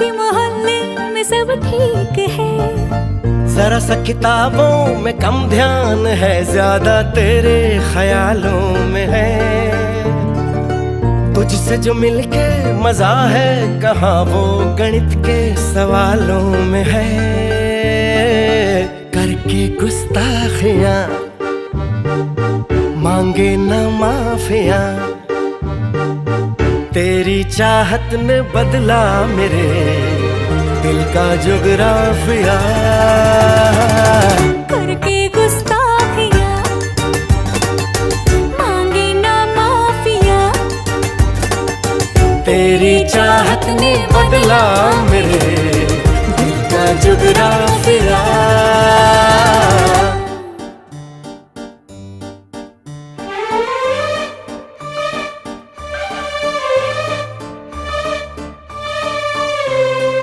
बाकी मोहल्ले में सब ठीक है। जरा सा किताबों में कम ध्यान है, ज्यादा तेरे ख्यालों में है। तुझसे जो मिलके मजा है, कहाँ वो गणित के सवालों में है। करके गुस्ताखियां मांगे न माफियां, तेरी चाहत ने बदला मेरे दिल का जुगराफिया। करके गुस्ताखियां मांगे ना माफिया, तेरी चाहत ने बदला मेरे दिल का जुगराफिया।